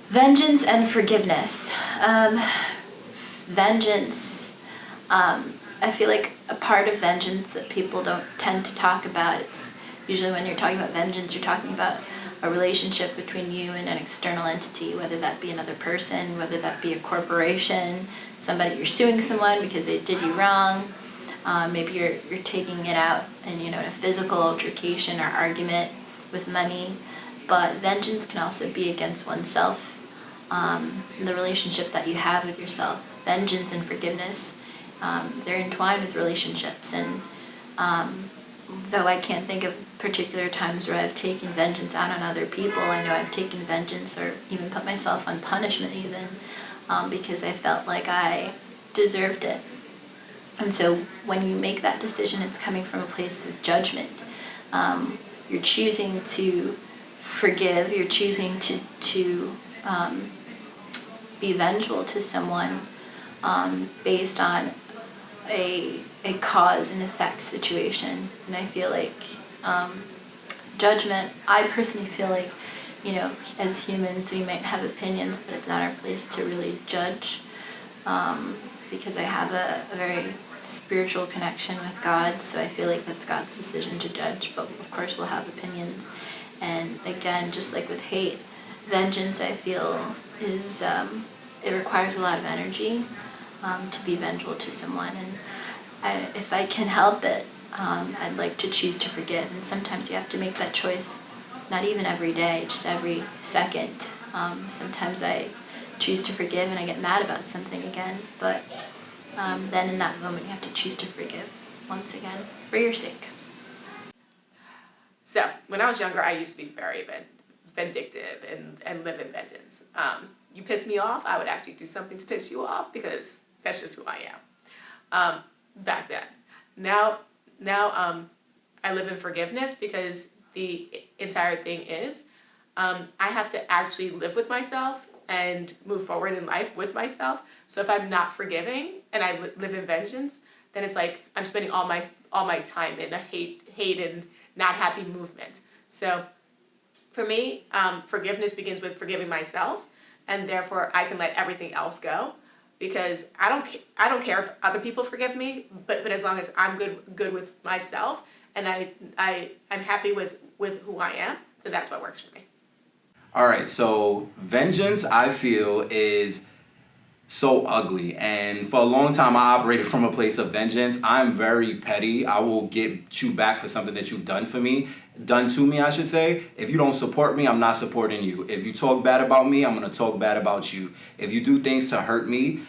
Vengeance and forgiveness. Vengeance, I feel like a part of vengeance that people don't tend to talk about, it's usually when you're talking about vengeance, you're talking about a relationship between you and an external entity, whether that be another person, whether that be a corporation, somebody, you're suing someone because they did you wrong. Maybe you're taking it out in a physical altercation or argument with money. But vengeance can also be against oneself, the relationship that you have with yourself. Vengeance and forgiveness, they're entwined with relationships. And though I can't think of particular times where I've taken vengeance out on other people, I know I've taken vengeance or even put myself on punishment even because I felt like I deserved it. And so when you make that decision, it's coming from a place of judgment. You're choosing to forgive, you're choosing to be vengeful to someone based on a cause and effect situation. And I feel like judgment, I personally feel like, as humans we might have opinions, but it's not our place to really judge because I have a very spiritual connection with God, so I feel like that's God's decision to judge, but of course we'll have opinions. And again, just like with hate, vengeance I feel is, it requires a lot of energy to be vengeful to someone, and if I can help it, I'd like to choose to forgive, and sometimes you have to make that choice, not even every day, just every second. Sometimes I choose to forgive and I get mad about something again, but then in that moment you have to choose to forgive once again for your sake. So when I was younger, I used to be very vindictive and live in vengeance. You piss me off, I would actually do something to piss you off because that's just who I am. Back then. Now I live in forgiveness because the entire thing is I have to actually live with myself and move forward in life with myself. So if I'm not forgiving and I live in vengeance, then it's like I'm spending all my time in a hate and not happy movement. So for me, forgiveness begins with forgiving myself, and therefore I can let everything else go because I don't care if other people forgive me, but as long as I'm good with myself and I'm happy with who I am, then that's what works for me. All right, so vengeance, I feel, is so ugly. And for a long time, I operated from a place of vengeance. I'm very petty. I will get you back for something that you've done to me, I should say. If you don't support me, I'm not supporting you. If you talk bad about me, I'm going to talk bad about you. If you do things to hurt me,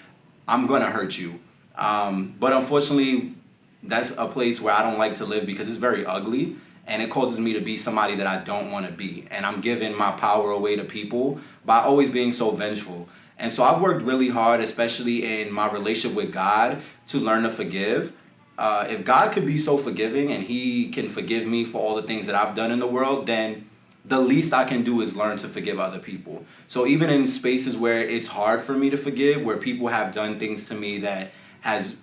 I'm going to hurt you. But unfortunately, that's a place where I don't like to live because it's very ugly. And it causes me to be somebody that I don't want to be. And I'm giving my power away to people by always being so vengeful. And so I've worked really hard, especially in my relationship with God, to learn to forgive. If God could be so forgiving and he can forgive me for all the things that I've done in the world, then the least I can do is learn to forgive other people. So even in spaces where it's hard for me to forgive, where people have done things to me that has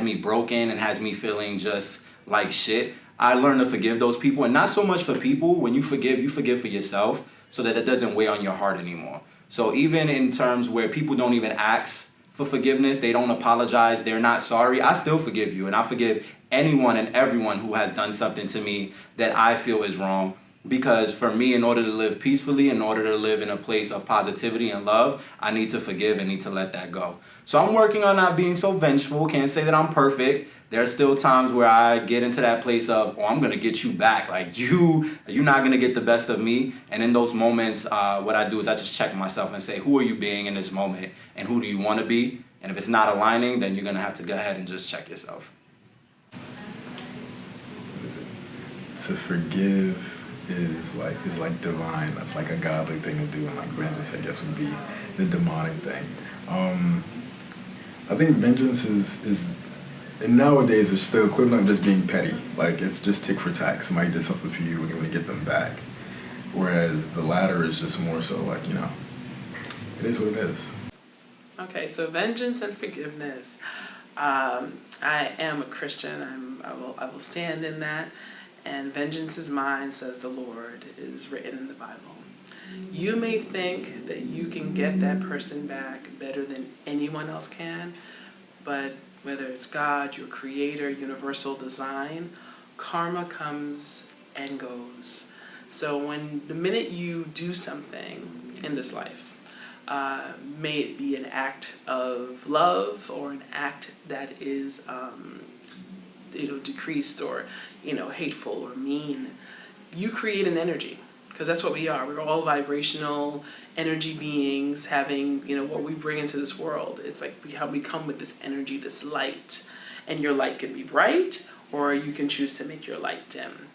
me broken and has me feeling just like shit, I learned to forgive those people. And not so much for people. When you forgive for yourself so that it doesn't weigh on your heart anymore. So even in terms where people don't even ask for forgiveness, they don't apologize, they're not sorry, I still forgive you. And I forgive anyone and everyone who has done something to me that I feel is wrong. Because for me, in order to live peacefully, in order to live in a place of positivity and love, I need to forgive and need to let that go. So I'm working on not being so vengeful. Can't say that I'm perfect. There are still times where I get into that place of, I'm going to get you back. Like, you're not going to get the best of me. And in those moments, what I do is I just check myself and say, who are you being in this moment? And who do you want to be? And if it's not aligning, then you're going to have to go ahead and just check yourself. To forgive is like divine. That's like a godly thing to do, and like vengeance, I guess, would be the demonic thing. I think vengeance is and nowadays it's still equivalent of just being petty. Like, it's just tick for tack. Somebody did something for you, we're going to get them back. Whereas the latter is just more so like, it is what it is. Okay, so vengeance and forgiveness. I am a Christian. I will stand in that. And vengeance is mine, says the Lord, is written in the Bible. You may think that you can get that person back better than anyone else can, but whether it's God, your creator, universal design, karma comes and goes. So the minute you do something in this life, may it be an act of love or an act that is, decreased or, hateful or mean, you create an energy, because that's what we are. We're all vibrational energy beings having, what we bring into this world. It's like how we come with this energy, this light, and your light can be bright, or you can choose to make your light dim.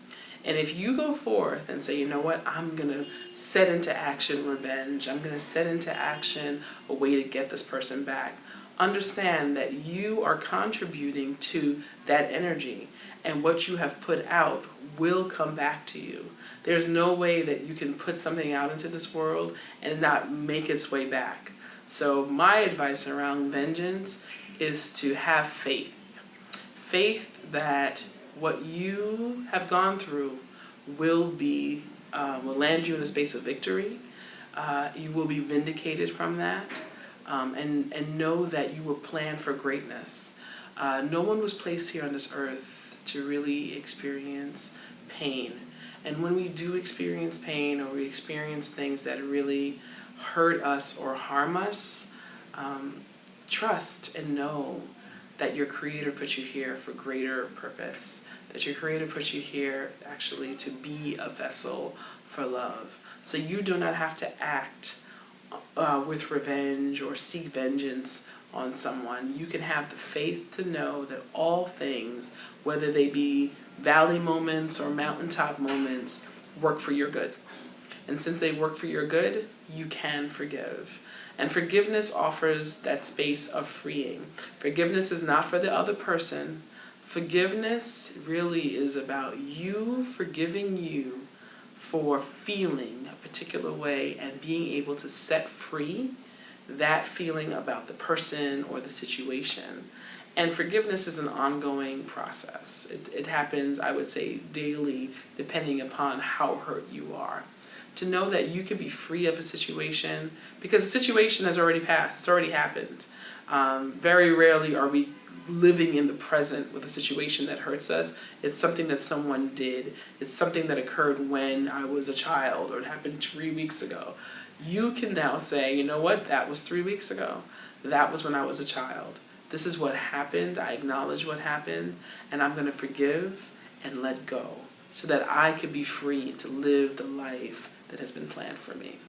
And if you go forth and say, you know what, I'm going to set into action revenge, I'm going to set into action a way to get this person back, understand that you are contributing to that energy, and what you have put out will come back to you. There's no way that you can put something out into this world and not make its way back. So my advice around vengeance is to have faith. Faith that what you have gone through will land you in a space of victory. You will be vindicated from that. And know that you were planned for greatness. No one was placed here on this earth to really experience pain. And when we do experience pain, or we experience things that really hurt us or harm us, trust and know that your Creator put you here for greater purpose, that your Creator put you here actually to be a vessel for love. So you do not have to act with revenge or seek vengeance on someone. You can have the faith to know that all things, whether they be valley moments or mountaintop moments, work for your good. And since they work for your good, you can forgive. And forgiveness offers that space of freeing. Forgiveness is not for the other person. Forgiveness really is about you forgiving you for feeling a particular way and being able to set free that feeling about the person or the situation. And forgiveness is an ongoing process. It happens, I would say, daily, depending upon how hurt you are. To know that you can be free of a situation, because the situation has already passed, it's already happened. Very rarely are we living in the present with a situation that hurts us. It's something that someone did. It's something that occurred when I was a child, or it happened 3 weeks ago. You can now say, you know what, that was 3 weeks ago. That was when I was a child. This is what happened. I acknowledge what happened, and I'm going to forgive and let go so that I could be free to live the life that has been planned for me.